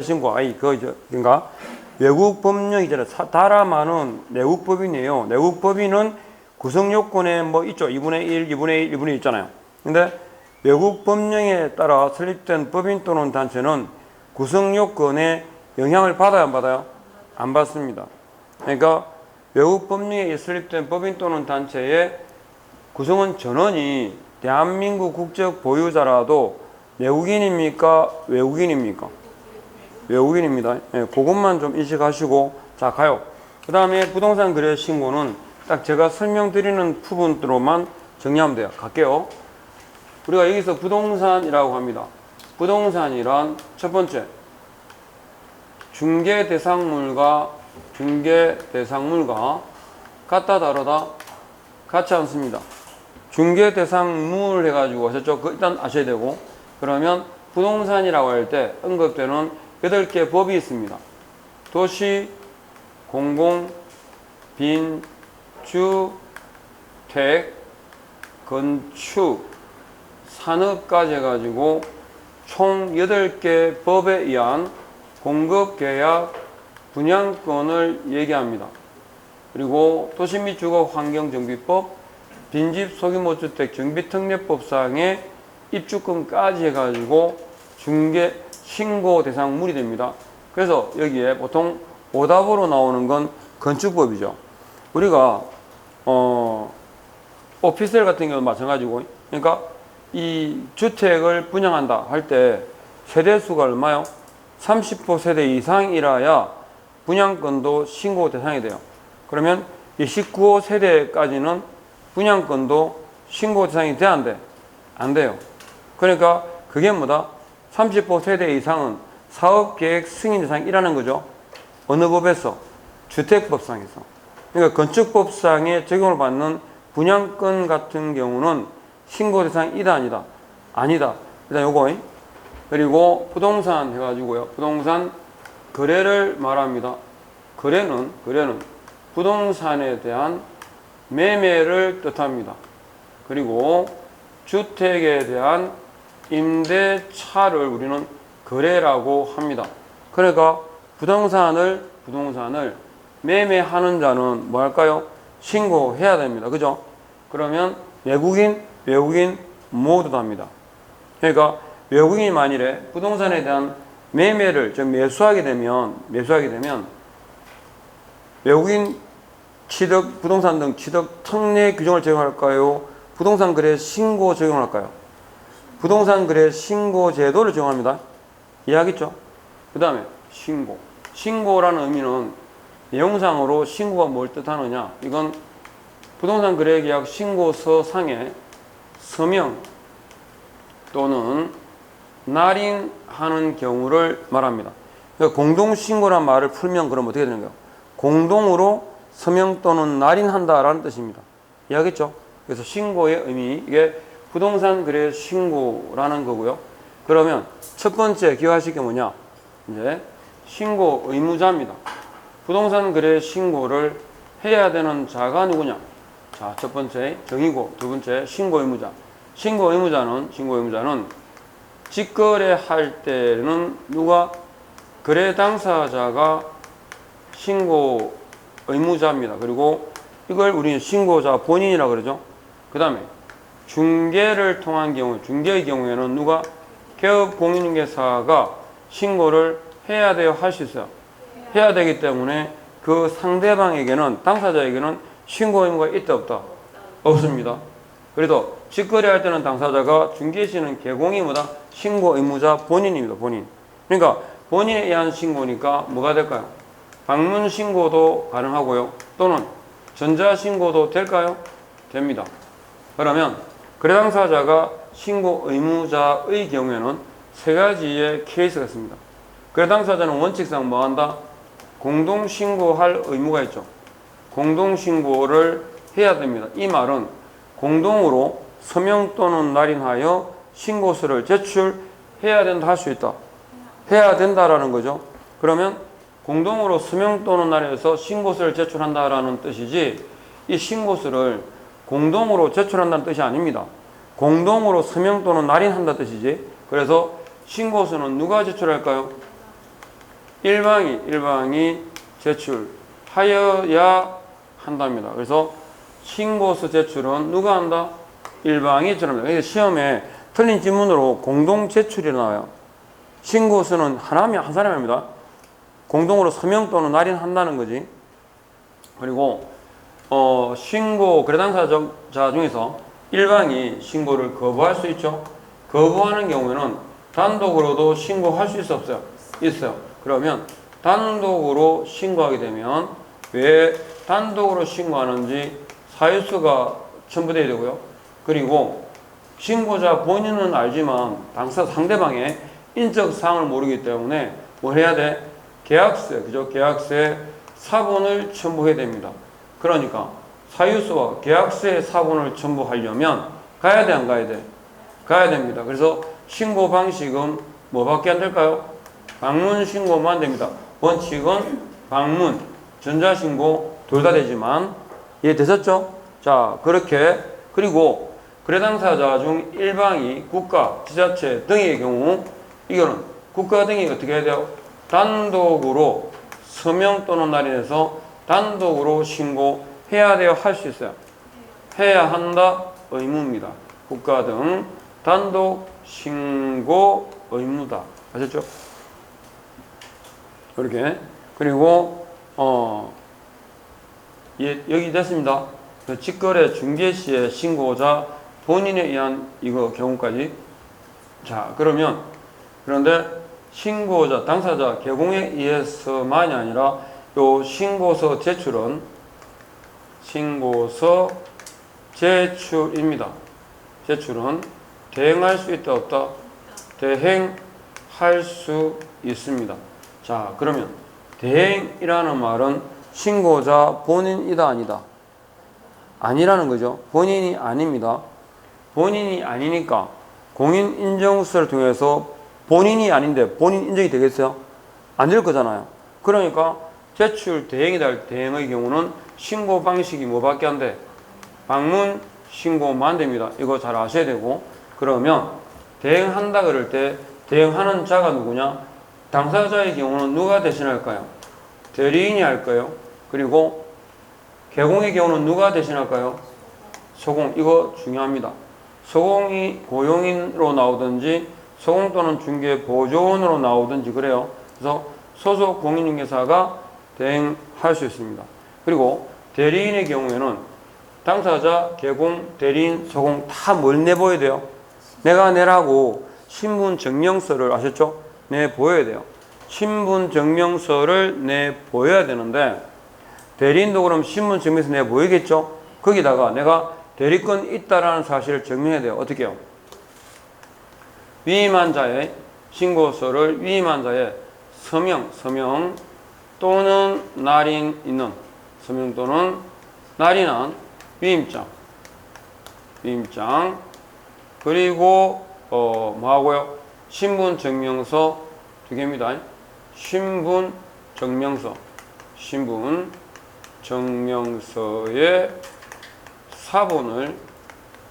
신고 아이 그러니까 외국 법령이잖아요. 다라마는 내국법인이에요. 내국법인은 구성 요건에 뭐 있죠. 2분의 1, 2분의 1, 2분의 1 있잖아요. 근데 외국 법령에 따라 설립된 법인 또는 단체는 구성 요건에 영향을 받아요, 안 받아요? 안 받습니다. 그러니까 외국 법령에 설립된 법인 또는 단체의 구성원 전원이 대한민국 국적 보유자라도 내국인입니까? 외국인입니까? 외국인입니다. 예, 그것만 좀 인식하시고 자 가요. 그 다음에 부동산 거래 신고는 딱 제가 설명드리는 부분으로만 정리하면 돼요. 갈게요. 우리가 여기서 부동산이라고 합니다. 부동산이란 첫 번째 중개 대상물과 같다 다르다 같지 않습니다. 중개 대상물 해가지고 하셨죠? 일단 아셔야 되고 그러면 부동산이라고 할 때 언급되는 8개 법이 있습니다. 도시, 공공, 빈, 주, 택, 건축, 산업까지 해가지고 총 8개 법에 의한 공급, 계약, 분양권을 얘기합니다. 그리고 도시 및 주거 환경 정비법, 빈집 소규모주택 정비특례법상의 입주권까지 해가지고 중개 신고 대상물이 됩니다. 그래서 여기에 보통 오답으로 나오는 건 건축법이죠. 우리가 오피스텔 같은 경우는 마찬가지고 그러니까 이 주택을 분양한다 할 때 세대수가 얼마요? 30% 세대 이상이라야 분양권도 신고 대상이 돼요. 그러면 이 19호 세대까지는 분양권도 신고 대상이 돼야 안 돼? 안 돼요. 그러니까 그게 뭐다? 30% 세대 이상은 사업계획 승인 대상이라는 거죠. 어느 법에서? 주택법상에서. 그러니까 건축법상에 적용을 받는 분양권 같은 경우는 신고 대상이다 아니다? 아니다. 일단 요거. 그리고 부동산 해가지고요. 부동산 거래를 말합니다. 거래는 부동산에 대한 매매를 뜻합니다. 그리고 주택에 대한 임대차를 우리는 거래라고 합니다. 그러니까 부동산을 매매하는 자는 뭐 할까요? 신고해야 됩니다. 그죠? 그러면 외국인 모두 다 합니다. 그러니까 외국인이 만일에 부동산에 대한 매매를 좀 매수하게 되면 외국인 취득, 부동산 등 취득 특례 규정을 적용할까요? 부동산 거래 신고 적용할까요? 부동산 거래 신고 제도를 적용합니다. 이해하겠죠? 그 다음에 신고라는 의미는 내용상으로 신고가 뭘 뜻하느냐? 이건 부동산 거래 계약 신고서 상에 서명 또는 날인하는 경우를 말합니다. 그러니까 공동신고란 말을 풀면 그럼 어떻게 되는 거예요? 공동으로 서명 또는 날인한다라는 뜻입니다. 이해하겠죠? 그래서 신고의 의미, 이게 부동산 거래 신고라는 거고요. 그러면 첫 번째 기억하실 게 뭐냐? 이제 신고 의무자입니다. 부동산 거래 신고를 해야 되는 자가 누구냐? 자, 첫 번째 정의고, 두 번째 신고 의무자. 신고 의무자는 직거래할 때는 누가? 거래 당사자가 신고 의무자입니다. 그리고 이걸 우리는 신고자 본인이라고 그러죠. 그 다음에 중개를 통한 경우, 중개의 경우에는 누가? 개업 공인중개사가 신고를 해야 돼요? 할 수 있어요? 해야 되기 때문에 그 상대방에게는, 당사자에게는 신고 의무가 있다 없다? 없습니다. 그래도 직거래할 때는 당사자가, 중개시는 개공이 뭐다? 신고 의무자 본인입니다. 본인. 그러니까 본인에 의한 신고니까 뭐가 될까요? 방문 신고도 가능하고요. 또는 전자 신고도 될까요? 됩니다. 그러면 거래 당사자가 신고 의무자의 경우에는 세 가지의 케이스가 있습니다. 거래 당사자는 원칙상 뭐 한다? 공동 신고할 의무가 있죠. 공동 신고를 해야 됩니다. 이 말은 공동으로 서명 또는 날인하여 신고서를 제출해야 된다 할 수 있다. 해야 된다라는 거죠. 그러면 공동으로 서명 또는 날인해서 신고서를 제출한다라는 뜻이지, 이 신고서를 공동으로 제출한다는 뜻이 아닙니다. 공동으로 서명 또는 날인한다는 뜻이지. 그래서 신고서는 누가 제출할까요? 일방이 제출하여야 한답니다. 그래서 신고서 제출은 누가 한다? 일방이 제출합니다. 그래서 시험에 틀린 지문으로 공동 제출이 나와요. 신고서는 하나면 한 사람이 합니다. 공동으로 서명 또는 날인한다는 거지. 그리고 신고 거래 당사자 중에서 일방이 신고를 거부할 수 있죠. 거부하는 경우에는 단독으로도 신고할 수 있어 없어요? 있어요. 그러면 단독으로 신고하게 되면 왜 단독으로 신고하는지 사유서가 첨부되어야 되고요. 그리고 신고자 본인은 알지만 당사 상대방의 인적 사항을 모르기 때문에 뭘 해야 돼? 계약서, 그죠? 계약서에 사본을 첨부해야 됩니다. 그러니까 사유서와 계약서의 사본을 첨부하려면 가야 돼, 안 가야 돼? 가야 됩니다. 그래서 신고 방식은 뭐밖에 안 될까요? 방문 신고만 됩니다. 원칙은 방문, 전자신고 둘 다 되지만 이해되셨죠? 자, 그렇게 그리고 거래 당사자 중 일방이 국가, 지자체 등의 경우 이거는 국가 등이 어떻게 해야 돼요? 단독으로 서명 또는 날인해서 단독으로 신고해야 돼요? 할 수 있어요? 해야 한다? 의무입니다. 국가 등 단독 신고 의무다. 아셨죠? 이렇게. 그리고 예, 여기 됐습니다. 직거래 중개 시의 신고자 본인에 의한 이거 경우까지. 자, 그런데 신고자 당사자 개공에 의해서만이 아니라 요 신고서 제출은 신고서 제출입니다. 제출은 대행할 수 있다 없다? 대행할 수 있습니다. 자, 그러면 대행이라는 말은 신고자 본인이다 아니다? 아니라는 거죠. 본인이 아닙니다. 본인이 아니니까 공인인증서를 통해서 본인이 아닌데 본인 인정이 되겠어요? 안 될 거잖아요. 그러니까 제출 대행이다 할 대행의 경우는 신고 방식이 뭐밖에 안 돼? 방문 신고만 됩니다. 이거 잘 아셔야 되고, 그러면 대행한다 그럴 때 대행하는 자가 누구냐? 당사자의 경우는 누가 대신할까요? 대리인이 할까요? 그리고 개공의 경우는 누가 대신할까요? 소공. 이거 중요합니다. 소공이 고용인으로 나오든지 소공 또는 중개 보조원으로 나오든지 그래요. 그래서 소속 공인중개사가 대행할 수 있습니다. 그리고 대리인의 경우에는 당사자, 개공, 대리인, 소공 다 뭘 내보여야 돼요? 내가 내라고 신분증명서를 아셨죠? 내보여야 돼요. 신분증명서를 내보여야 되는데 대리인도 그럼 신분증명서 내보이겠죠? 거기다가 내가 대리권 있다라는 사실을 증명해야 돼요. 어떻게 해요? 위임한 자의 신고서를 위임한 자의 서명 또는 날인 있는 서명 또는 날인한 위임장 그리고 뭐하고요? 신분증명서 두 개입니다. 신분증명서의 사본을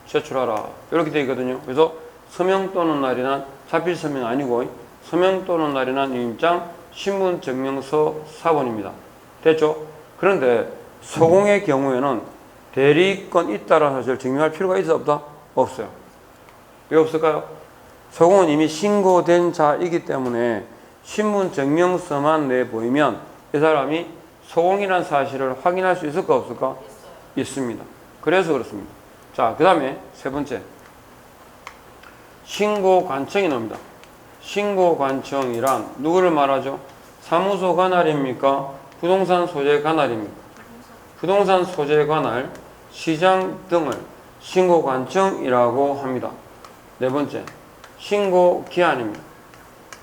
제출하라. 이렇게 되어 있거든요. 그래서 서명 또는 날인한 자필 서명 아니고 서명 또는 날인한 위임장 신분증명서 사본입니다. 됐죠? 그런데 소공의 경우에는 대리권 있다라는 사실을 증명할 필요가 있어 없다? 없어요. 왜 없을까요? 소공은 이미 신고된 자이기 때문에 신분증명서만 내보이면 이 사람이 소공이라는 사실을 확인할 수 있을까 없을까? 있습니다. 그래서 그렇습니다. 자, 그 다음에 세 번째 신고관청이 나옵니다. 신고관청이란 누구를 말하죠? 사무소 관할입니까? 부동산 소재 관할입니까? 부동산 소재 관할, 시장 등을 신고관청이라고 합니다. 네 번째, 신고기한입니다.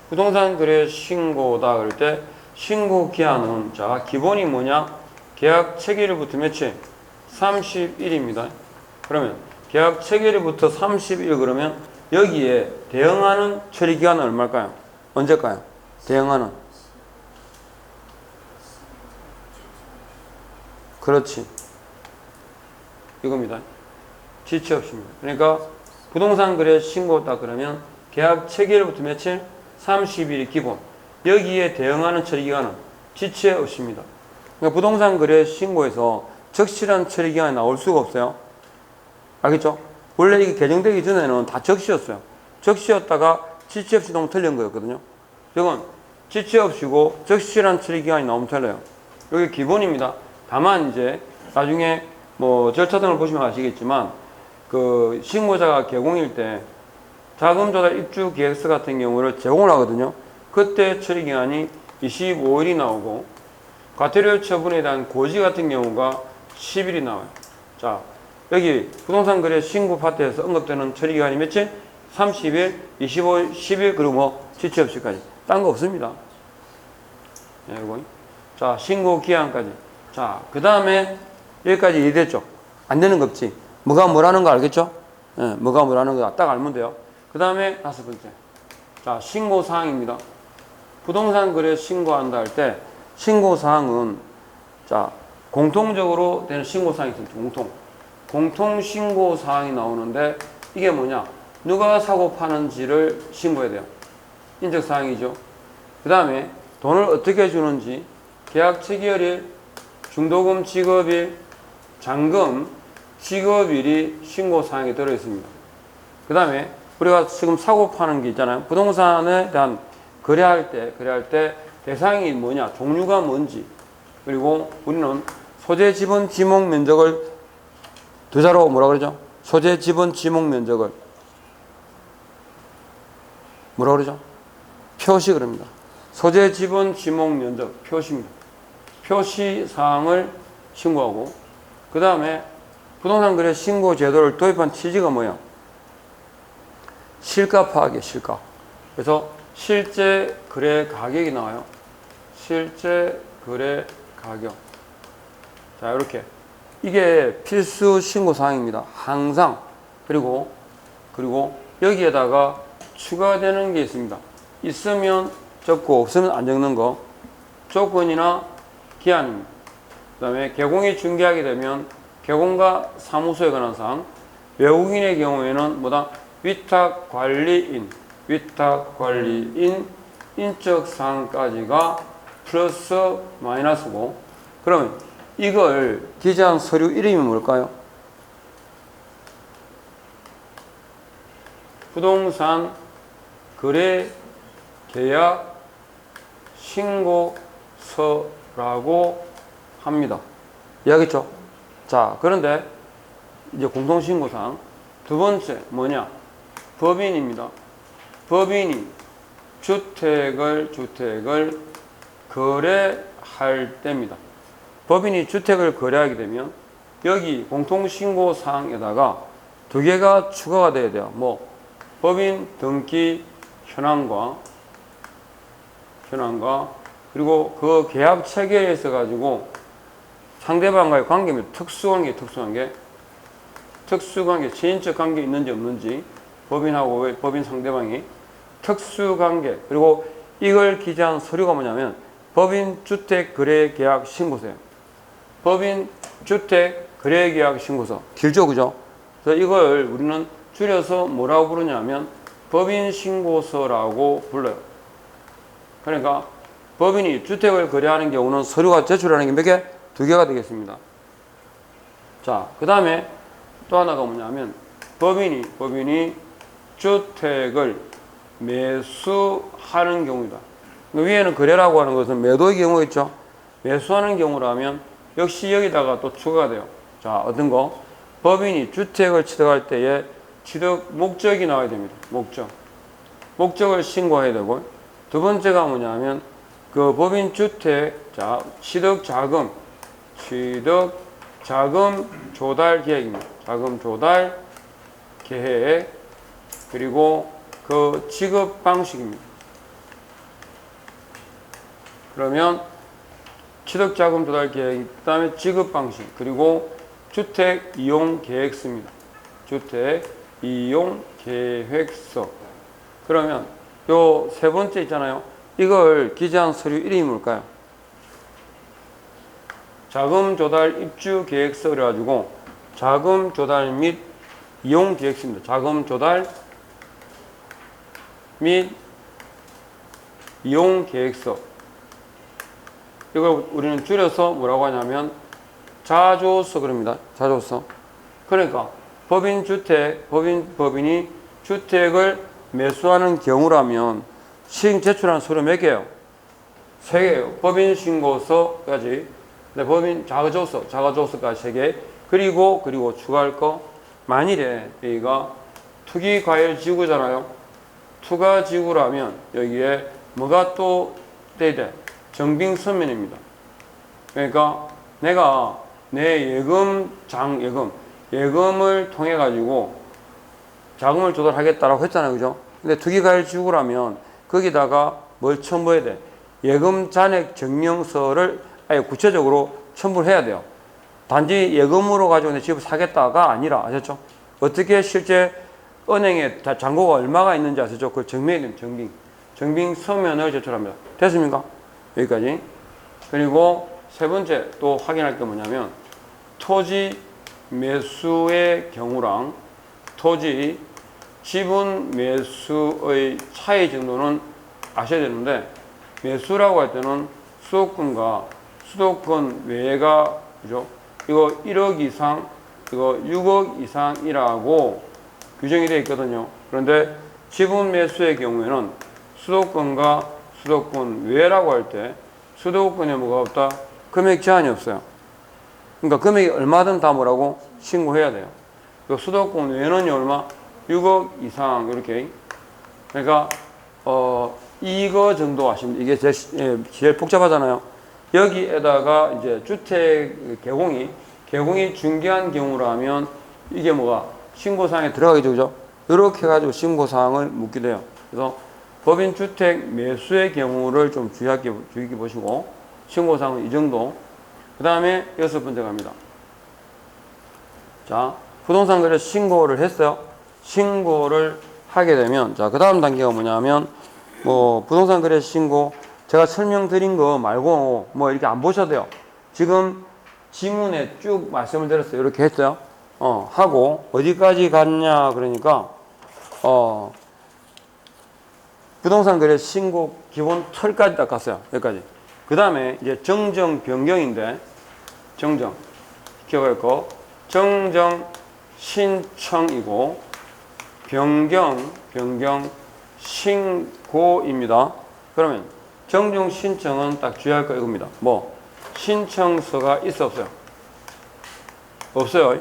부동산 거래 신고다 그럴 때 신고기한은 자 기본이 뭐냐? 계약 체결일부터 며칠? 30일입니다. 그러면 계약 체결일부터 30일 그러면 여기에 대응하는 처리기간은 얼마일까요? 언제일까요? 대응하는 그렇지 이겁니다. 지체 없습니다. 그러니까 부동산 거래 신고다 그러면 계약 체결일부터 며칠? 30일이 기본. 여기에 대응하는 처리기간은 지체 없습니다. 그러니까 부동산 거래 신고에서 적시란 처리기간이 나올 수가 없어요. 알겠죠? 원래 이게 개정되기 전에는 다 적시였어요. 적시였다가 지체 없이 너무 틀린 거였거든요. 이건 지체 없이고 적시란 처리기간이 너무 틀려요. 여기 기본입니다. 다만 이제 나중에 뭐 절차 등을 보시면 아시겠지만 그 신고자가 개공일 때 자금 조달 입주 계획서 같은 경우를 제공을 하거든요. 그때 처리 기간이 25일이 나오고 과태료 처분에 대한 고지 같은 경우가 10일이 나와요. 자, 여기 부동산 거래 신고 파트에서 언급되는 처리 기간이 며칠? 30일, 25일, 10일, 그리고 뭐 지체 없이까지. 딴 거 없습니다. 네, 이거. 자, 신고 기한까지. 자, 그 다음에 여기까지 이해됐죠? 안 되는 거 없지. 뭐가 뭐라는 거 알겠죠? 네, 뭐가 뭐라는 거 딱 알면 돼요. 그 다음에 5번째. 자, 신고사항입니다. 부동산 거래 신고한다 할 때 신고사항은 자, 공통적으로 되는 신고사항이 있습니다. 공통 신고사항이 나오는데 이게 뭐냐? 누가 사고 파는지를 신고해야 돼요. 인적사항이죠. 그 다음에 돈을 어떻게 주는지, 계약 체결일, 중도금 지급일, 잔금 지급일이 신고사항에 들어있습니다. 그 다음에 우리가 지금 사고 파는 게 있잖아요. 부동산에 대한 거래할 때 대상이 뭐냐, 종류가 뭔지, 그리고 우리는 소재 지분 지목 면적을 두 자로 뭐라 그러죠? 소재 지분 지목 면적을 뭐라 그러죠? 표시 그럽니다. 소재 지분 지목 면적 표시입니다. 표시 사항을 신고하고 그 다음에 부동산 거래 신고 제도를 도입한 취지가 뭐예요? 실가 파악이에요. 실가. 그래서 실제 거래 가격이 나와요. 실제 거래 가격. 자, 이렇게 이게 필수 신고 사항입니다. 항상. 그리고 여기에다가 추가되는 게 있습니다. 있으면 적고 없으면 안 적는 거. 조건이나 기한입니다. 그 다음에 개공이 중개하게 되면 개공과 사무소에 관한 사항, 외국인의 경우에는 뭐다? 위탁관리인, 인적 사항까지가 플러스 마이너스고, 그러면 이걸 기재한 서류 이름이 뭘까요? 부동산 거래 계약 신고서라고 합니다. 이해하겠죠? 자, 그런데 이제 공동신고사항 두 번째 뭐냐? 법인입니다. 법인이 주택을 거래할 때입니다. 법인이 주택을 거래하게 되면 여기 공통신고사항에다가 두 개가 추가가 돼야 돼요. 뭐 법인 등기 현황과 그리고 그 계약 체결에 있어 가지고 상대방과의 관계입니다. 특수관계, 친인척 관계 있는지 없는지, 법인하고 법인 상대방이 특수관계, 그리고 이걸 기재한 서류가 뭐냐면 법인 주택 거래 계약 신고서예요. 법인 주택 거래 계약 신고서. 길죠, 그죠? 그래서 이걸 우리는 줄여서 뭐라고 부르냐면 법인 신고서라고 불러요. 그러니까 법인이 주택을 거래하는 경우는 서류가 제출하는 게 몇 개? 두 개가 되겠습니다. 자, 그 다음에 또 하나가 뭐냐면 법인이 주택을 매수하는 경우이다. 위에는 거래라고 하는 것은 매도의 경우겠죠. 매수하는 경우라면 역시 여기다가 또 추가가 돼요. 자, 어떤 거? 법인이 주택을 취득할 때에 취득 목적이 나와야 됩니다. 목적을 신고해야 되고, 두 번째가 뭐냐면 그 법인 주택 취득 자금 조달 계획입니다. 자금 조달 계획, 그리고 그 지급 방식입니다. 그러면 취득 자금 조달 계획, 그 다음에 지급 방식, 그리고 주택 이용 계획서입니다. 주택 이용 계획서. 그러면 요 세 번째 있잖아요. 이걸 기재한 서류 이름이 뭘까요? 자금 조달 입주 계획서 그래가지고 자금 조달 및 이용 계획서입니다. 자금 조달 및 이용 계획서. 이걸 우리는 줄여서 뭐라고 하냐면 자조서 그럽니다. 자조서. 그러니까 법인이 주택을 매수하는 경우라면 제출한 서류 몇 개예요? 3개예요. 법인 신고서까지, 법인 자가조서까지 3개. 그리고 추가할 거, 만일에 여기가 투기과열지구잖아요. 투가지구라면 여기에 뭐가 또 돼야 돼? 정빙서면입니다. 그러니까 내가 내 예금을 통해 가지고 자금을 조달하겠다라고 했잖아요. 그죠? 근데 투기과열지구라면 거기다가 뭘 첨부해야 돼? 예금 잔액 증명서를 아예 구체적으로 첨부를 해야 돼요. 단지 예금으로 가지고 내 집을 사겠다가 아니라, 아셨죠? 어떻게 실제 은행에 잔고가 얼마가 있는지 아시죠? 그걸 증명해야 됩니다. 정빙 서면을 제출합니다. 됐습니까? 여기까지. 그리고 세 번째 또 확인할 게 뭐냐면 토지 매수의 경우랑 토지 지분 매수의 차이 정도는 아셔야 되는데, 매수라고 할 때는 수도권과 수도권 외가, 그죠? 이거 1억 이상, 이거 6억 이상이라고 규정이 되어 있거든요. 그런데 지분 매수의 경우에는 수도권과 수도권 외라고 할 때 수도권에 뭐가 없다? 금액 제한이 없어요. 그러니까 금액이 얼마든 다 뭐라고 신고해야 돼요. 수도권 외는 얼마? 6억 이상 이렇게. 그러니까 이거 정도 하시면 이게 제일 복잡하잖아요. 여기에다가 이제 주택 개공이 중개한 경우라면 이게 뭐가 신고사항에 들어가겠죠, 그죠? 이렇게 해가지고 신고사항을 묻기도 해요. 그래서 법인 주택 매수의 경우를 좀 주의 깊게 보시고, 신고사항은 이 정도. 그 다음에 6번째 갑니다. 자, 부동산 거래 신고를 했어요. 신고를 하게 되면, 자, 그 다음 단계가 뭐냐면, 부동산 거래 신고, 제가 설명드린 거 말고, 이렇게 안 보셔도 돼요. 지금 지문에 쭉 말씀을 드렸어요. 이렇게 했어요. 하고, 어디까지 갔냐, 그러니까, 부동산 거래 신고 기본 틀까지 닦았어요. 여기까지. 그 다음에 이제 정정 변경인데, 기억할 거, 정정 신청이고, 변경 신고입니다. 그러면 정정 신청은 딱 주의할 거 이겁니다. 신청서가 있어 없어요? 없어요.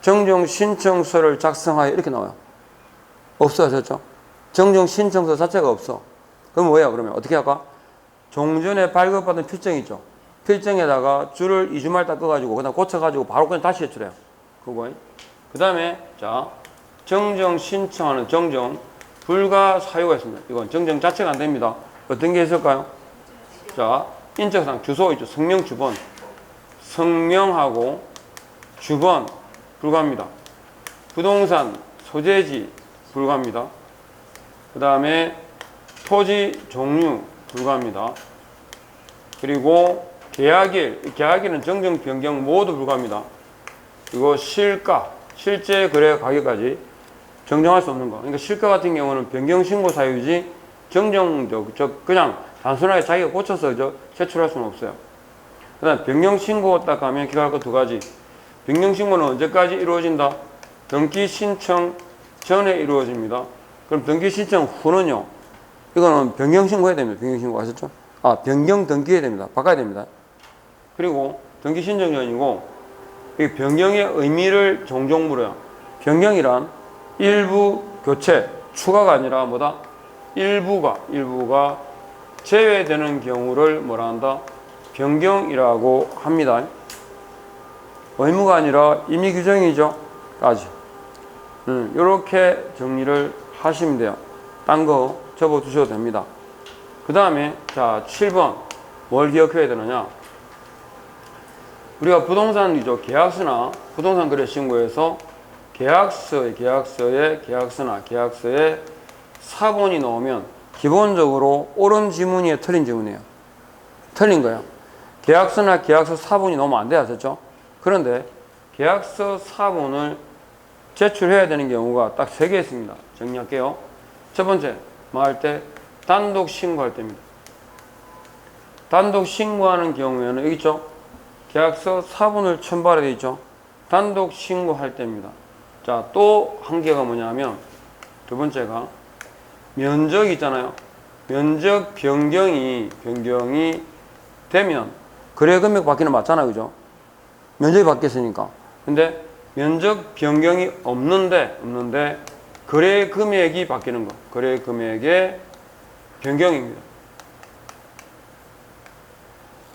정정 신청서를 작성하여 이렇게 나와요. 없어 하셨죠? 정정 신청서 자체가 없어. 그럼 뭐예요? 그러면 어떻게 할까? 종전에 발급받은 필증 있죠? 필증에다가 줄을 2주말 닦아가지고 그다음 고쳐가지고 바로 그냥 다시 제출해요. 그거. 그 다음에 자, 정정 신청하는 정정 불가 사유가 있습니다. 이건 정정 자체가 안 됩니다. 어떤 게 있을까요? 자, 인적사항 주소 있죠. 성명 주번. 성명하고 주번 불가합니다. 부동산 소재지 불가합니다. 그 다음에 토지 종류 불가합니다. 그리고 계약일은 정정 변경 모두 불가합니다. 그리고 실가, 실제 거래 가격까지 정정할 수 없는 거. 그러니까 실가 같은 경우는 변경 신고 사유지 그냥 단순하게 자기가 고쳐서 제출할 수는 없어요. 그 다음 변경 신고 딱 하면 기각할 거 2가지. 변경 신고는 언제까지 이루어진다? 등기 신청 전에 이루어집니다. 그럼 등기 신청 후는요? 이거는 변경 신고해야 됩니다. 변경 신고 아셨죠? 변경 등기해야 됩니다. 바꿔야 됩니다. 그리고 등기 신청 전이고, 이 변경의 의미를 종종 물어요. 변경이란 일부 교체, 추가가 아니라 뭐다? 일부가 제외되는 경우를 뭐라 한다? 변경이라고 합니다. 의무가 아니라 임의 규정이죠. 까지. 이렇게 정리를 하시면 돼요. 딴 거 접어 두셔도 됩니다. 그 다음에 자 7번 뭘 기억해야 되느냐? 우리가 부동산이죠. 계약서나 부동산 거래 신고에서 계약서에 사본이 나오면 기본적으로 옳은 지문이에요, 틀린 지문이에요? 틀린 거예요. 계약서나 계약서 사본이 나오면 안 돼요, 아셨죠? 그런데 계약서 사본을 제출해야 되는 경우가 딱 3개 있습니다. 정리할게요. 첫 번째, 뭐 할 때? 단독 신고할 때입니다. 단독 신고하는 경우에는 여기 있죠. 계약서 사본을 첨부하게 되어 있죠. 단독 신고할 때입니다. 자, 또 한 개가 뭐냐면 두 번째가 면적 있잖아요. 면적 변경이 되면 거래 금액 바뀌는 거 맞잖아요. 그죠? 면적이 바뀌었으니까. 근데 면적 변경이 없는데 거래 금액이 바뀌는 거. 거래 금액의 변경입니다.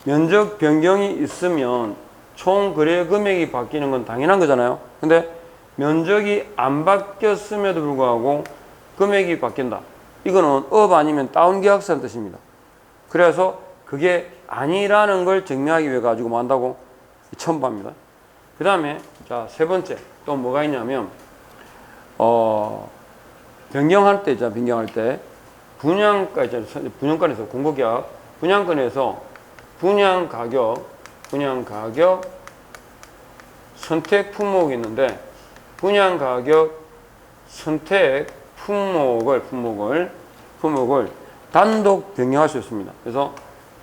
면적 변경이 있으면 총 거래 금액이 바뀌는 건 당연한 거잖아요. 근데 면적이 안 바뀌었음에도 불구하고 금액이 바뀐다. 이거는 업 아니면 다운 계약서라는 뜻입니다. 그래서 그게 아니라는 걸 증명하기 위해 가지고 뭐 한다고? 첨부합니다. 그 다음에 자, 세 번째 또 뭐가 있냐면 변경할 때 있잖아. 변경할 때 분양가 있잖아요. 분양권에서 공고계약 분양권에서 분양 가격 선택 품목이 있는데 분양 가격 선택 품목을 단독 변경할 수 있습니다. 그래서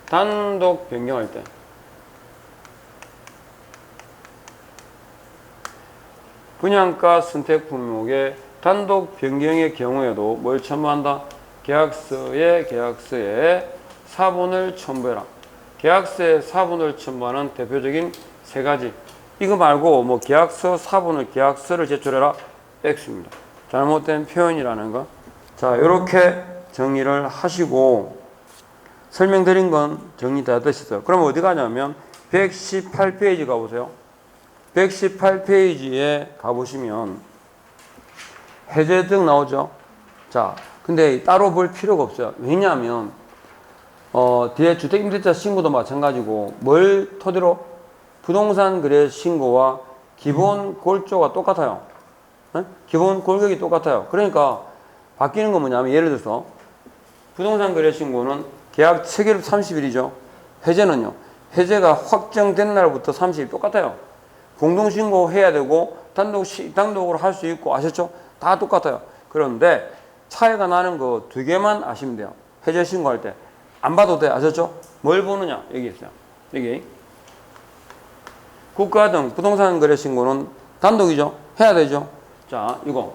단독 변경할 때 분양가 선택 품목의 단독 변경의 경우에도 뭘 첨부한다? 계약서에 사본을 첨부해라. 계약서에 사본을 첨부하는 대표적인 세 가지. 이거 말고 뭐 계약서 사본을 계약서를 제출해라. X입니다. 잘못된 표현이라는 거. 자, 이렇게 정리를 하시고 설명드린 건 정리다 되셨어요. 그럼 어디 가냐면 118페이지 가보세요. 118페이지에 가보시면 해제 등 나오죠. 자, 근데 따로 볼 필요가 없어요. 왜냐하면 뒤에 주택임대차 신고도 마찬가지고 뭘 토대로 부동산 거래 신고와 기본 골조가 똑같아요. 네? 기본 골격이 똑같아요. 그러니까 바뀌는 건 뭐냐면 예를 들어서 부동산 거래 신고는 계약 체결 30일이죠. 해제는요. 해제가 확정된 날부터 30일 똑같아요. 공동신고 해야 되고 단독으로 할 수 있고 아셨죠? 다 똑같아요. 그런데 차이가 나는 거 두 개만 아시면 돼요. 해제 신고할 때 안 봐도 돼. 아셨죠? 뭘 보느냐? 여기 있어요. 여기 국가 등 부동산 거래 신고는 단독이죠. 해야 되죠. 자, 이거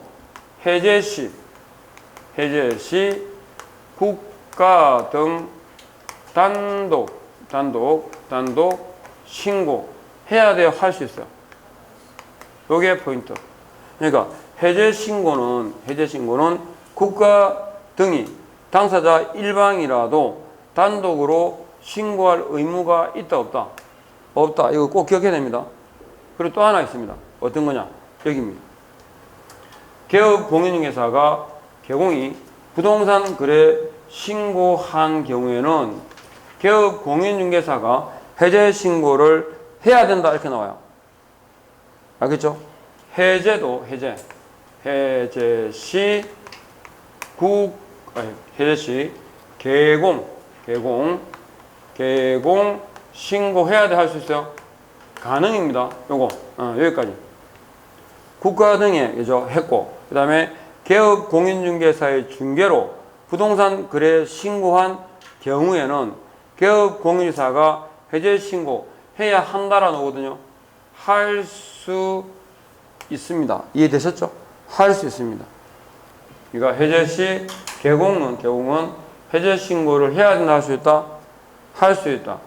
해제 시 국가 등 단독 신고 해야 돼요. 할 수 있어요. 요게 포인트. 그러니까 해제 신고는 국가 등이 당사자 일방이라도 단독으로 신고할 의무가 있다 없다? 없다. 이거 꼭 기억해야 됩니다. 그리고 또 하나 있습니다. 어떤 거냐? 여기입니다. 개업 공인중개사가 개공이 부동산 거래 신고한 경우에는 개업 공인중개사가 해제 신고를 해야 된다 이렇게 나와요. 알겠죠? 해제 시 개공 신고해야 돼 할 수 있어요? 가능입니다. 요거 여기까지. 국가 등에 그죠? 했고 그 다음에 개업 공인중개사의 중개로 부동산 거래 신고한 경우에는 개업 공인중개사가 해제 신고 해야 한다라는 거거든요. 할 수 있습니다. 이해되셨죠? 할 수 있습니다. 그러니까 해제 시 개공은 해제 신고를 해야 된다 할 수 있다? 할 수 있다.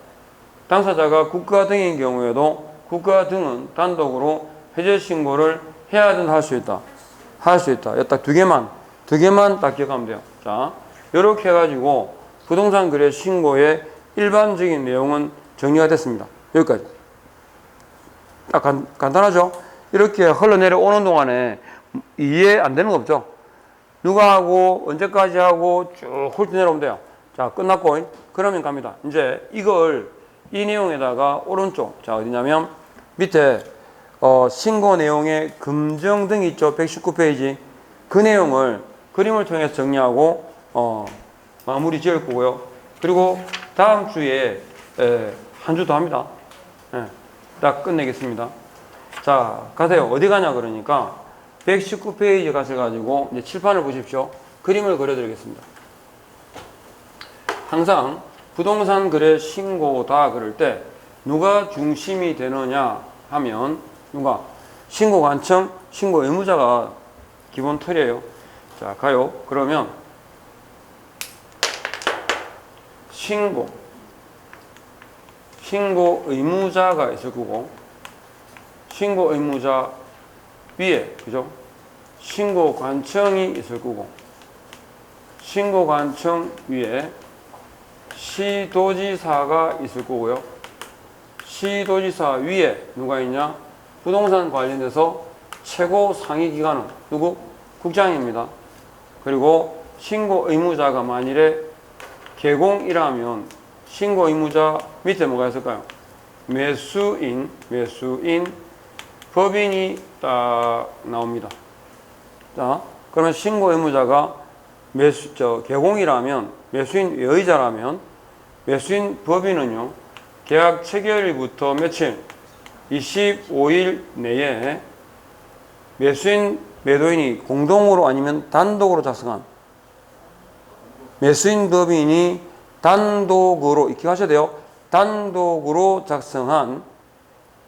당사자가 국가 등인 경우에도 국가 등은 단독으로 해제 신고를 해야 된다 할 수 있다. 할 수 있다. 딱 두 개만 딱 기억하면 돼요. 자, 이렇게 해가지고 부동산 거래 신고의 일반적인 내용은 정리가 됐습니다. 여기까지. 딱 간단하죠? 이렇게 흘러내려오는 동안에 이해 안 되는 거 없죠? 누가 하고 언제까지 하고 쭉 훑어내려오면 돼요. 자, 끝났고 그러면 갑니다. 이제 이 내용에다가 오른쪽 자 어디냐면 밑에 신고 내용의 금정 등이 있죠. 119페이지 그 내용을 그림을 통해서 정리하고 마무리 지을 거고요. 그리고 다음 주에 한 주 더 합니다. 딱 끝내겠습니다. 자, 가세요. 어디 가냐 그러니까 119페이지 가셔가지고 이제 칠판을 보십시오. 그림을 그려드리겠습니다. 항상 부동산 거래 신고다 그럴 때 누가 중심이 되느냐 하면 누가? 신고 관청, 신고 의무자가 기본 틀이에요. 자, 가요. 그러면 신고 의무자가 있을 거고, 신고 의무자 위에, 그죠? 신고 관청이 있을 거고, 신고 관청 위에 시도지사가 있을 거고요. 시도지사 위에 누가 있냐? 부동산 관련돼서 최고 상위 기관은 누구? 국장입니다. 그리고 신고 의무자가 만일에 개공이라면 신고 의무자 밑에 뭐가 있을까요? 매수인, 법인이 딱 나옵니다. 자, 그러면 신고 의무자가 개공이라면, 매수인 여의자라면, 매수인 법인은요, 계약 체결일부터 며칠? 25일 내에 매수인, 매도인이 공동으로 아니면 단독으로 작성한, 매수인 법인이 단독으로, 이렇게 하셔야 돼요. 단독으로 작성한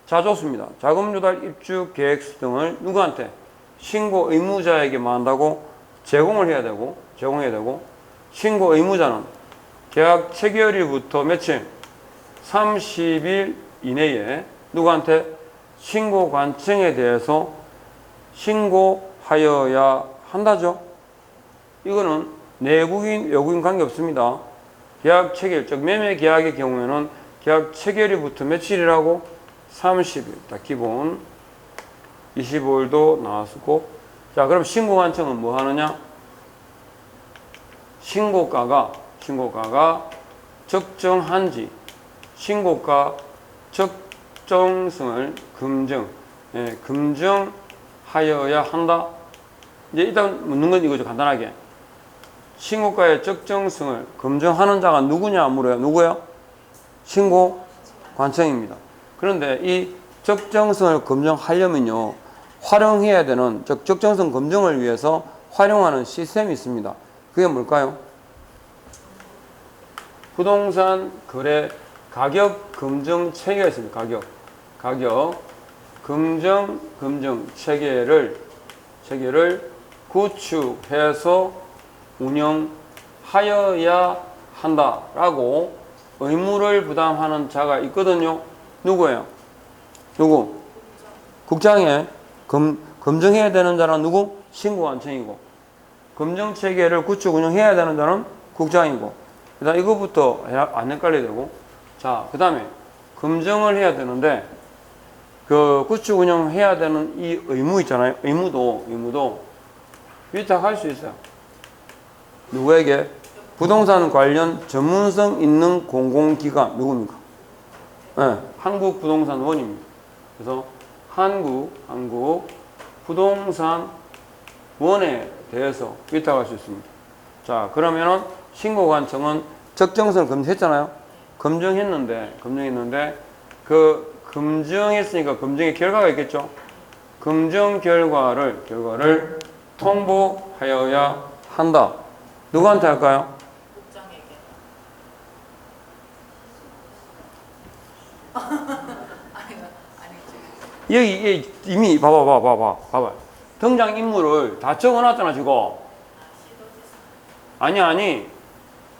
자조수입니다. 자금 조달, 입주 계획서 등을 누구한테? 신고 의무자에게만 한다고 제공해야 되고, 신고 의무자는 계약 체결일부터 며칠? 30일 이내에 누구한테? 신고 관청에 대해서 신고하여야 한다죠. 이거는 내국인, 외국인 관계없습니다. 계약 체결, 즉 매매 계약의 경우에는 계약 체결일부터 며칠이라고? 30일. 딱 기본 25일도 나왔고. 자, 그럼 신고 관청은 뭐 하느냐? 신고가가 적정한지, 신고가 적정성을 검증하여야 한다. 이제 일단 묻는 건 이거죠. 간단하게. 신고가의 적정성을 검증하는 자가 누구냐 물어요. 누구예요? 신고 관청입니다. 그런데 이 적정성을 검증하려면요, 활용해야 되는, 즉 적정성 검증을 위해서 활용하는 시스템이 있습니다. 그게 뭘까요? 부동산 거래 가격 검증 체계가 있습니다. 가격 검증 체계를 구축해서 운영하여야 한다라고 의무를 부담하는 자가 있거든요. 누구예요? 누구? 국장에 검증해야 되는 자는 누구? 신고관청이고, 검증 체계를 구축 운영해야 되는 자는 국장이고. 일단 이거부터 안 헷갈려야 되고, 자, 그 다음에 검증을 해야 되는데 그 구축 운영해야 되는 이 의무 있잖아요. 의무도 위탁할 수 있어요. 누구에게? 부동산 관련 전문성 있는 공공기관. 누굽니까? 네, 한국부동산원입니다. 그래서 한국부동산원에 대해서 위탁할 수 있습니다. 자, 그러면은 신고관청은 적정성을 검증했잖아요. 검증했는데 그 검증했으니까 검증의 결과가 있겠죠. 검증 결과를 통보하여야 한다. 누구한테 할까요? 국장에게. 여기 이미 봐봐. 등장 인물을 다 적어놨잖아 지금. 아니.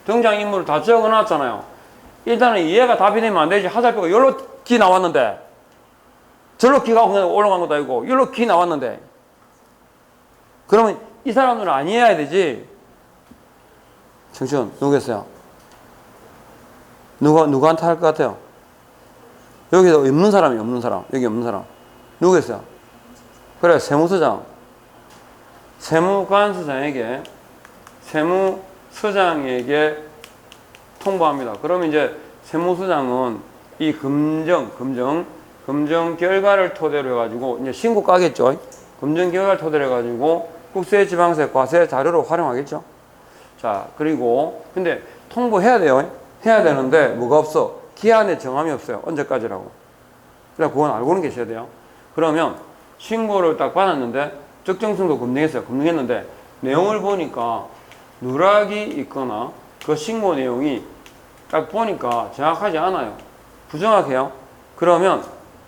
등장 인물을 다 적어놨잖아요. 일단은 얘가 답이 되면 안 되지. 하살표가 여기로 기 나왔는데, 저로 기가 올라간 것도 아니고 여기로 기 나왔는데, 그러면 이 사람들은 아니어야 되지. 청춘 누구겠어요? 누구한테 할 것 같아요? 여기서 없는 사람. 여기 없는 사람. 누구겠어요? 그래, 세무서장에게 통보합니다. 그러면 이제 세무서장은 이 검증 결과를 토대로 해가지고 이제 신고 까겠죠. 검증 결과를 토대로 해가지고 국세지방세 과세 자료로 활용하겠죠. 자, 그리고 근데 통보해야 돼요. 해야 되는데 뭐가 없어? 기한에 정함이 없어요. 언제까지라고. 그래서 그건 알고는 계셔야 돼요. 그러면 신고를 딱 받았는데 적정성도 검증했는데 내용을 보니까 누락이 있거나 그 신고 내용이 딱 보니까 정확하지 않아요. 부정확해요. 그러면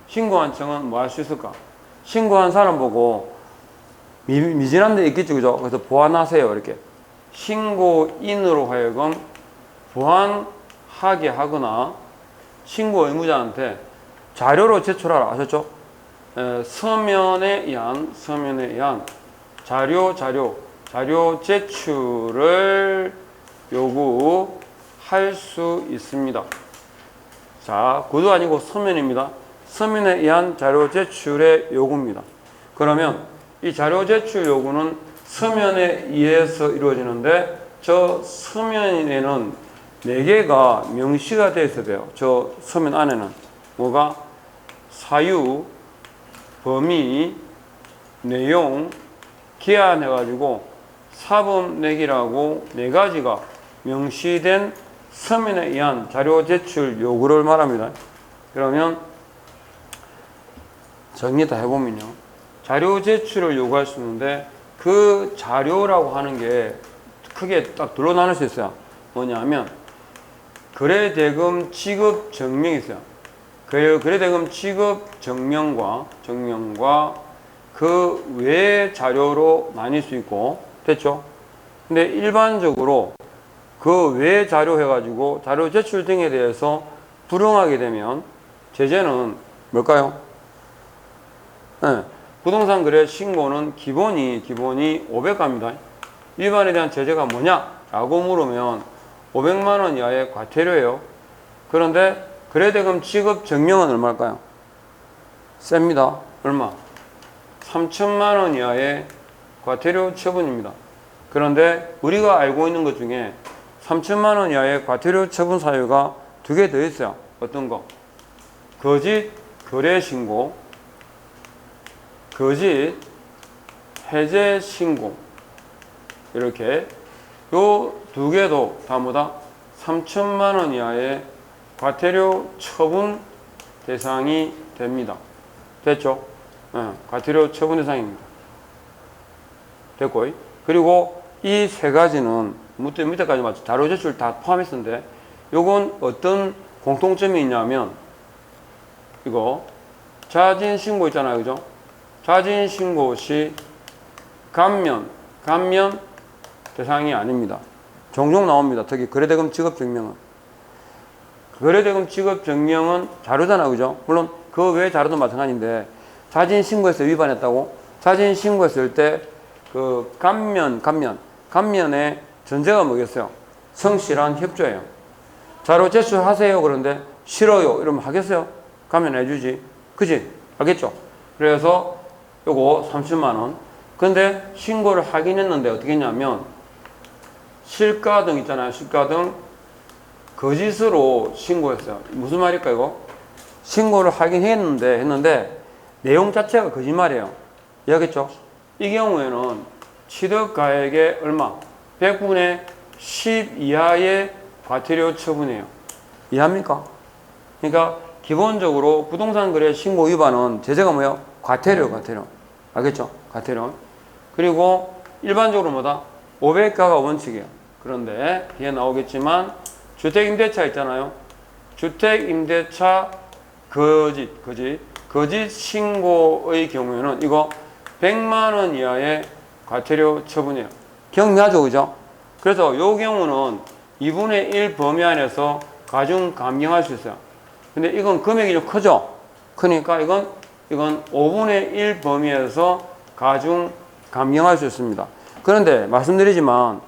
신고한 청은 뭐 할 수 있을까? 신고한 사람 보고 미진한 데 있겠죠, 그죠? 그래서 보완하세요, 이렇게. 신고인으로 하여금 보완하게 하거나 신고 의무자한테 자료로 제출하라, 아셨죠? 서면에 의한 자료 제출을 요구할 수 있습니다. 자, 구도 아니고 서면입니다. 서면에 의한 자료 제출의 요구입니다. 그러면 이 자료 제출 요구는 서면에 의해서 이루어지는데 저 서면에는 4개가 명시가 되어 있어야 돼요. 저 서면 안에는 뭐가? 사유, 범위, 내용, 기한 해가지고 사법 내기라고 4가지가 명시된 서면에 의한 자료 제출 요구를 말합니다. 그러면 정리 다 해보면요. 자료 제출을 요구할 수 있는데 그 자료라고 하는 게 크게 딱 둘로 나눌 수 있어요. 뭐냐면 거래대금 지급 증명이 있어요. 거래대금 지급 증명과 그 외의 자료로 나뉠 수 있고, 됐죠? 근데 일반적으로 그 외의 자료 해가지고 자료 제출 등에 대해서 불응하게 되면 제재는 뭘까요? 네, 부동산 거래 신고는 기본이 500갑니다. 위반에 대한 제재가 뭐냐? 라고 물으면 500만 원 이하의 과태료예요. 그런데 거래대금 지급 증명은 얼마일까요? 셉니다. 얼마? 3천만 원 이하의 과태료 처분입니다. 그런데 우리가 알고 있는 것 중에 3천만 원 이하의 과태료 처분 사유가 2개 더 있어요. 어떤 거? 거짓 거래 신고, 거짓 해제 신고. 이렇게 요 2개도 다 뭐다? 3천만 원 이하의 과태료 처분 대상이 됩니다. 됐죠? 네, 과태료 처분 대상입니다. 됐고, 그리고 이 3가지는 밑에까지 맞죠? 자료 제출 다 포함했었는데 요건 어떤 공통점이 있냐면 이거 자진 신고 있잖아요, 그죠? 자진 신고 시 감면 대상이 아닙니다. 종종 나옵니다. 특히 거래대금 지급 증명은. 거래대금 지급 증명은 자료잖아, 그죠? 물론 그 외의 자료도 마찬가지인데 자진 신고해서 위반했다고? 자진 신고했을 때 그 감면의 전제가 뭐겠어요? 성실한 협조예요. 자료 제출하세요. 그런데 싫어요. 이러면 하겠어요? 감면해주지. 그지? 알겠죠? 그래서 요거 30만 원. 근데 신고를 하긴 했는데 어떻게 했냐면 실가 등 있잖아요. 실가 등 거짓으로 신고했어요. 무슨 말일까 이거? 신고를 하긴 했는데 내용 자체가 거짓말이에요. 이해하겠죠? 이 경우에는 취득가액의 얼마? 100분의 10 이하의 과태료 처분이에요. 이해합니까? 그러니까 기본적으로 부동산 거래 신고 위반은 제재가 뭐예요? 과태료. 알겠죠? 과태료. 그리고 일반적으로 뭐다? 500가가 원칙이에요. 그런데 뒤에 나오겠지만 주택임대차 있잖아요. 주택임대차 거짓 신고의 경우에는 이거 100만 원 이하의 과태료 처분이에요. 경미하죠, 그죠? 그래서 이 경우는 2분의 1 범위 안에서 가중 감경할 수 있어요. 근데 이건 금액이 좀 크죠? 크니까 이건 5분의 1 범위에서 가중 감경할 수 있습니다. 그런데 말씀드리지만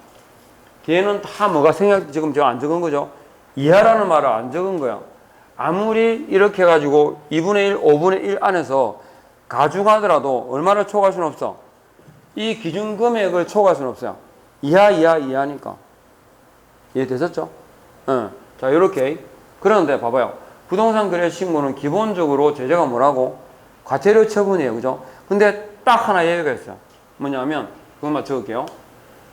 뒤에는 다 뭐가 지금 제가 안 적은 거죠? 이하라는 말을 안 적은 거야. 아무리 이렇게 해가지고 2분의 1, 5분의 1 안에서 가중하더라도 얼마를 초과할 수는 없어. 이 기준 금액을 초과할 수는 없어요. 이하니까. 이해되셨죠? 자, 이렇게. 그런데 봐봐요. 부동산 거래 신고는 기본적으로 제재가 뭐라고? 과태료 처분이에요. 그죠? 근데 딱 하나 예외가 있어요. 뭐냐면, 그것만 적을게요.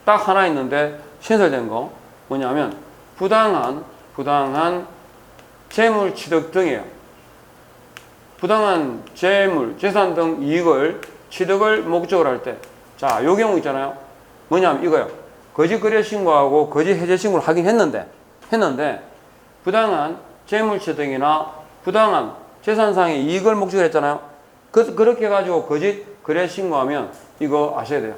딱 하나 있는데, 신설된 거. 뭐냐면, 부당한 재물 취득 등이에요. 부당한 재물, 재산 등 이익을 취득을 목적으로 할 때. 자, 요 경우 있잖아요. 뭐냐면 이거요. 거짓 거래 신고하고 거짓 해제 신고를 하긴 했는데 부당한 재물취득이나 부당한 재산상의 이익을 목적으로 했잖아요. 그렇게 해가지고 거짓 거래 신고하면 이거 아셔야 돼요.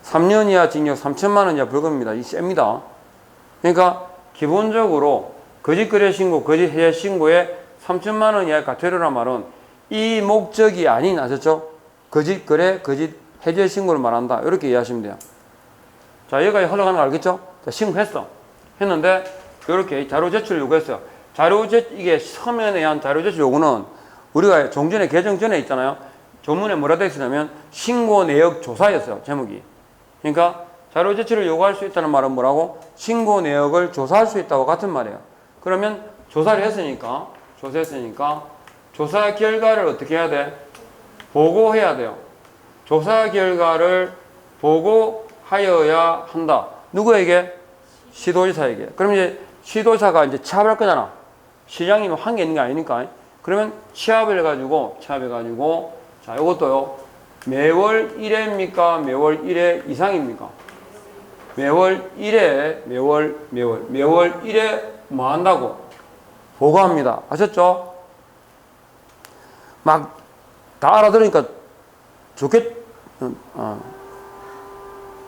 3년 이하 징역 3천만 원 이하 벌금입니다. 이 셉니다. 그러니까 기본적으로 거짓 거래 신고, 거짓 해제 신고에 3천만 원 이하의 과태료란 말은 이 목적이 아닌, 아셨죠? 거짓 거래, 거짓 해제 신고를 말한다. 이렇게 이해하시면 돼요. 자, 여기까지 흘러가는 거 알겠죠? 자, 신고했어. 했는데 이렇게 자료 제출을 요구했어요. 이게 서면에 의한 자료 제출 요구는 우리가 종전에 개정 전에 있잖아요. 조문에 뭐라 되어 있었냐면 신고 내역 조사였어요. 제목이. 그러니까 자료 제출을 요구할 수 있다는 말은 뭐라고? 신고 내역을 조사할 수 있다고 같은 말이에요. 그러면 조사를 했으니까, 조사했으니까 조사 결과를 어떻게 해야 돼? 보고해야 돼요. 조사 결과를 보고하여야 한다. 누구에게? 시도지사에게. 그럼 이제 시도지사가 이제 취합할 거잖아. 시장님은 한 게 있는 게 아니니까. 그러면 취합해가지고, 자, 요것도요. 매월 1회입니까? 매월 1회 이상입니까? 매월 1회, 매월 1회 뭐 한다고? 보고합니다. 아셨죠? 막 다 알아들으니까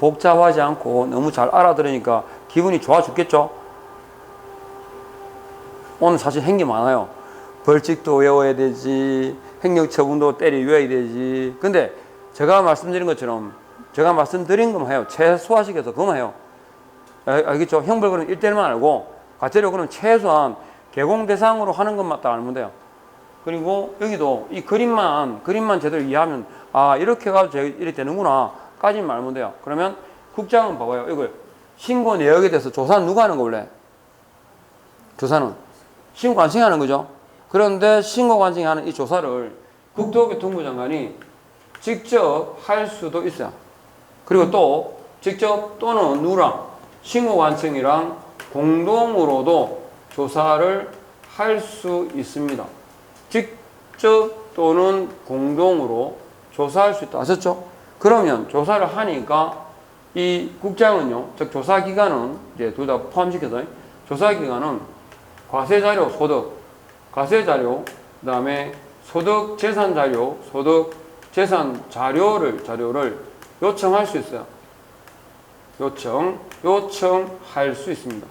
복잡하지 않고 너무 잘 알아들으니까 기분이 좋아 죽겠죠? 오늘 사실 한 게 많아요. 벌칙도 외워야 되지, 행정처분도 때리 외워야 되지. 근데 제가 말씀드린 것처럼, 제가 말씀드린 것만 해요. 최소화시켜서 그것만 해요. 알겠죠? 형벌금은 1대1만 알고, 과태료금은 최소한 개공 대상으로 하는 것만 딱 알면 돼요. 그리고 여기도 이 그림만 제대로 이해하면, 아, 이렇게 해가지고 이렇게 되는구나 까지만 알면 돼요. 그러면 국장은 봐봐요. 이거 신고 내역에 대해서 조사는 누가 하는 거 원래? 조사는 신고 관청이 하는 거죠. 그런데 신고 관청이 하는 이 조사를 국토교통부 장관이 직접 할 수도 있어요. 그리고 또 직접 또는 누구랑? 신고 관청이랑 공동으로도 조사를 할 수 있습니다. 직접 또는 공동으로 조사할 수 있다. 아셨죠? 그러면 조사를 하니까 이 국장은요, 즉 조사기관은 이제 둘 다 포함시켜서 조사기관은 과세자료, 소득, 과세자료, 그 다음에 소득 재산 자료, 소득 재산 자료를 요청할 수 있어요. 요청할 수 있습니다.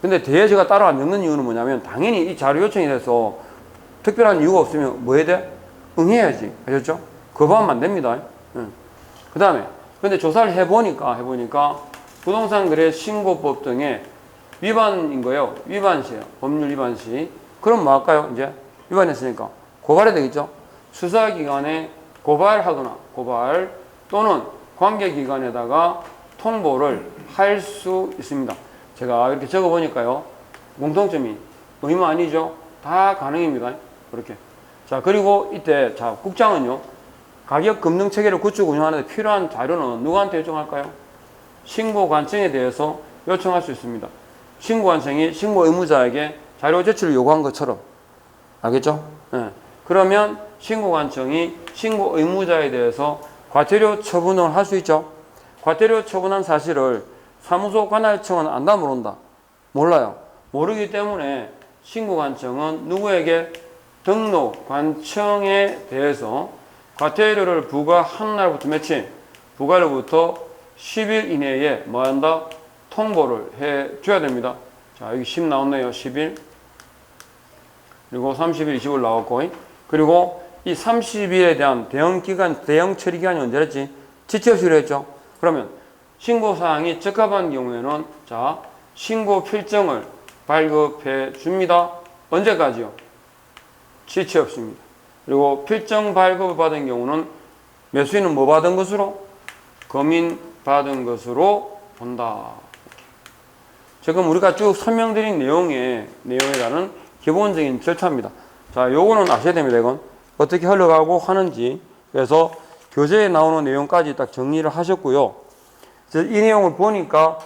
근데 대에 제가 따로 안 적는 이유는 뭐냐면, 당연히 이 자료 요청이 돼서 특별한 이유가 없으면 뭐 해야 돼? 응해야지. 아셨죠? 거부하면 안 됩니다. 그 다음에, 근데 조사를 해보니까 부동산 거래 신고법 등의 위반인 거예요. 위반시예요. 법률 위반시. 그럼 뭐 할까요? 이제 위반했으니까 고발해야 되겠죠? 수사기관에 고발 또는 관계기관에다가 통보를 할 수 있습니다. 제가 이렇게 적어보니까요, 공통점이 의무 아니죠? 다 가능입니다. 그렇게. 자, 그리고 이때, 자, 국장은요, 가격 금융 체계를 구축 운영하는 데 필요한 자료는 누구한테 요청할까요? 신고관청에 대해서 요청할 수 있습니다. 신고관청이 신고 의무자에게 자료 제출을 요구한 것처럼. 알겠죠? 네. 그러면 신고관청이 신고 의무자에 대해서 과태료 처분을 할 수 있죠? 과태료 처분한 사실을 사무소 관할청은 안다 모른다? 몰라요. 모르기 때문에 신고관청은 누구에게? 등록관청에 대해서 과태료를 부과한 날부터 며칠? 부과일부터 10일 이내에 뭐 한다? 통보를 해줘야 됩니다. 자, 여기 10 나왔네요. 10일. 그리고 30일, 20일 나왔고. 그리고 이 30일에 대한 대형 처리 기간이 언제랬지? 지체 없이 했죠. 그러면 신고사항이 적합한 경우에는, 자, 신고 필정을 발급해 줍니다. 언제까지요? 지체 없습니다. 그리고 필정 발급을 받은 경우는 매수인은 뭐 받은 것으로? 검인 받은 것으로 본다. 지금 우리가 쭉 설명드린 내용에 따른 기본적인 절차입니다. 자, 요거는 아셔야 됩니다. 이건 어떻게 흘러가고 하는지. 그래서 교재에 나오는 내용까지 딱 정리를 하셨고요. 이 내용을 보니까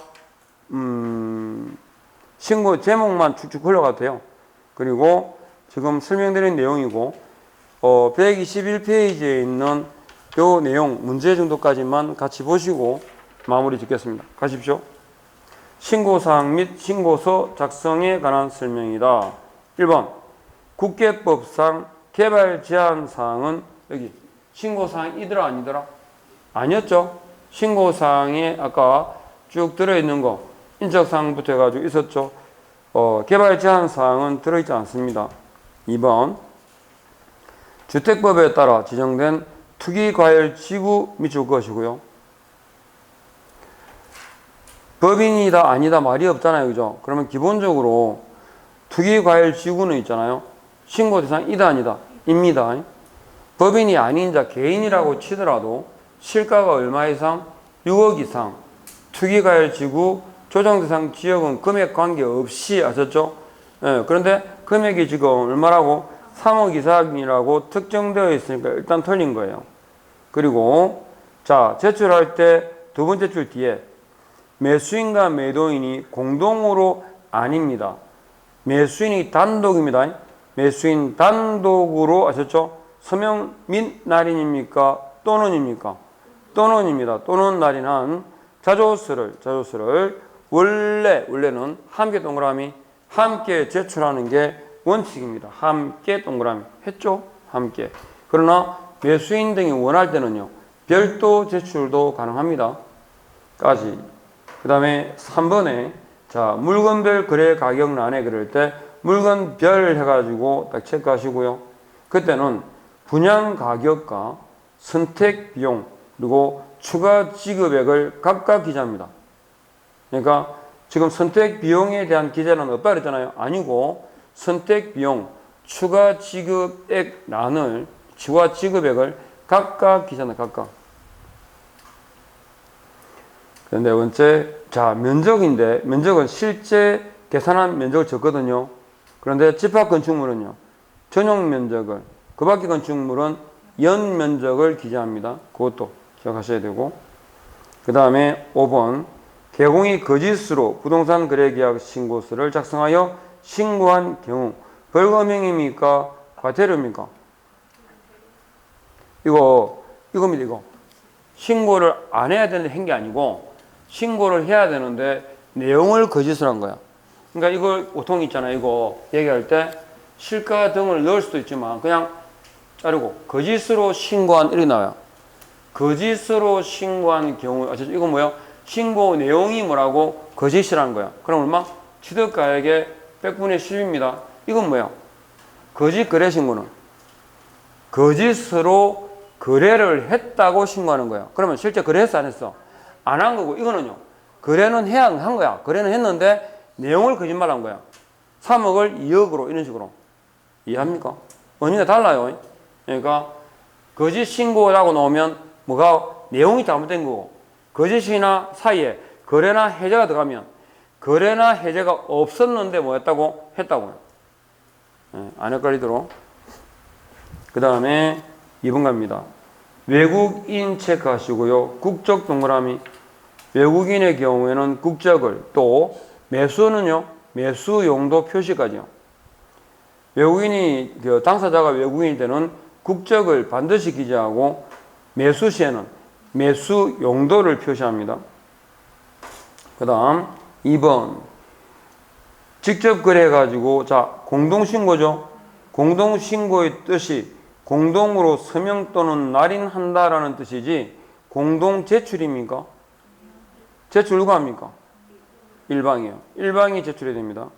신고 제목만 쭉쭉 흘러가도 돼요. 그리고 지금 설명드린 내용이고 121페이지에 있는 요 내용 문제 정도까지만 같이 보시고 마무리 짓겠습니다. 가십시오. 신고사항 및 신고서 작성에 관한 설명이다. 1번 국계법상 개발 제한 사항은 여기 신고사항이더라 아니더라? 아니었죠. 신고사항에 아까 쭉 들어있는 거 인적사항부터 해가지고 있었죠. 개발 제한 사항은 들어있지 않습니다. 2번 주택법에 따라 지정된 투기과열 지구 미줄 것이고요. 법인이다 아니다 말이 없잖아요. 그죠? 그러면 기본적으로 투기과열 지구는 있잖아요. 신고 대상 이다 아니다 입니다. 법인이 아닌 자 개인이라고 치더라도 시가가 얼마 이상? 6억 이상 투기과열 지구 조정 대상 지역은 금액 관계없이 아셨죠? 예, 그런데 금액이 지금 얼마라고? 3억 이상이라고 특정되어 있으니까 일단 틀린 거예요. 그리고 자 제출할 때 두 번째 줄 뒤에 매수인과 매도인이 공동으로 아닙니다. 매수인이 단독입니다. 매수인 단독으로 아셨죠? 서명 및 날인입니까? 또는입니까? 또는입니다. 또는 날인한 자조서를 원래는 함께 동그라미 함께 제출하는 게 원칙입니다. 함께 동그라미 했죠? 함께. 그러나 매수인 등이 원할 때는요. 별도 제출도 가능합니다. 까지. 그 다음에 3번에 자 물건별 거래 가격란에 그럴 때 물건별 해가지고 딱 체크하시고요. 그때는 분양 가격과 선택 비용 그리고 추가 지급액을 각각 기재합니다. 그러니까 지금 선택 비용에 대한 기재는 없다 그랬잖아요. 아니고 선택 비용, 추가 지급액란을 추가 지급액을 각각 기재한다. 각각. 네 번째, 자 면적인데 면적은 실제 계산한 면적을 적거든요. 그런데 집합 건축물은요. 전용 면적을 그 밖의 건축물은 연 면적을 기재합니다. 그것도 기억하셔야 되고 그 다음에 5번 개공이 거짓으로 부동산 거래계약 신고서를 작성하여 신고한 경우 벌금형입니까? 과태료입니까? 이겁니다. 이거 신고를 안 해야 되는데 한 게 아니고 신고를 해야 되는데 내용을 거짓을 한 거야. 그러니까 이걸 보통 있잖아요. 이거 얘기할 때 실가 등을 넣을 수도 있지만 그냥 자르고 거짓으로 신고한 이렇게 나와요. 거짓으로 신고한 경우 이건 뭐예요? 신고 내용이 뭐라고? 거짓이라는 거야. 그럼 얼마? 취득가액의 100분의 10입니다. 이건 뭐예요? 거짓 거래 신고는 거짓으로 거래를 했다고 신고하는 거예요. 그러면 실제 거래했어 안 했어? 안 한 거고 이거는요. 거래는 해야 한 거야. 거래는 했는데 내용을 거짓말한 거야. 3억을 2억으로 이런 식으로. 이해합니까? 의미가 달라요. 그러니까 거짓 신고라고 나오면 뭐가 내용이 잘못된 거고 거짓이나 사이에 거래나 해제가 들어가면 거래나 해제가 없었는데 뭐였다고? 했다고요. 안 헷갈리도록. 그 다음에 2번 갑니다. 외국인 체크하시고요. 국적 동그라미. 외국인의 경우에는 국적을 또 매수는요. 매수 용도 표시까지요. 외국인이 당사자가 외국인일 때는 국적을 반드시 기재하고 매수 시에는 매수 용도를 표시합니다. 그 다음 2번 직접 거래해가지고 자 공동신고죠. 공동신고의 뜻이 공동으로 서명 또는 날인한다라는 뜻이지 공동 제출입니까? 제출 누가 합니까? 일방이요. 일방이 제출해야 됩니다.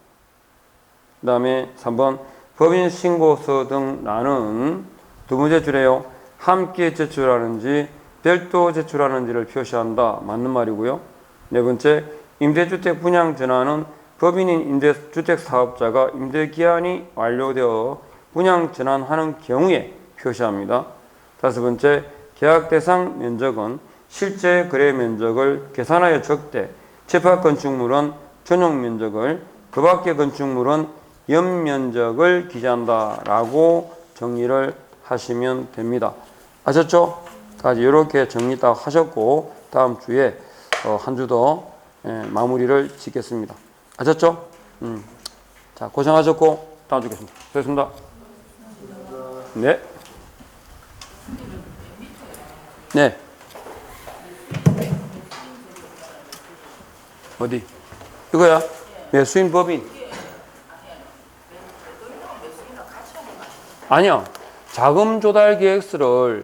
그 다음에 3번 법인 신고서 등 나는 누구 제출해요? 함께 제출하는지 별도 제출하는지를 표시한다. 맞는 말이고요. 네 번째 임대주택 분양 전환은 법인인 임대주택 사업자가 임대기한이 완료되어 분양 전환하는 경우에 표시합니다. 다섯 번째 계약 대상 면적은 실제 거래 면적을 계산하여 적되 집합 건축물은 전용 면적을 그 밖의 건축물은 연면적을 기재한다라고 정리를 하시면 됩니다. 아셨죠? 까지 이렇게 정리 딱 하셨고 다음 주에 한 주 더 마무리를 짓겠습니다. 아셨죠? 자 고생하셨고 다음 주에 뵙겠습니다. 수고하셨습니다. 네. 네. 어디? 이거야. 매수인 법인. 아니요. 자금 조달 계획서를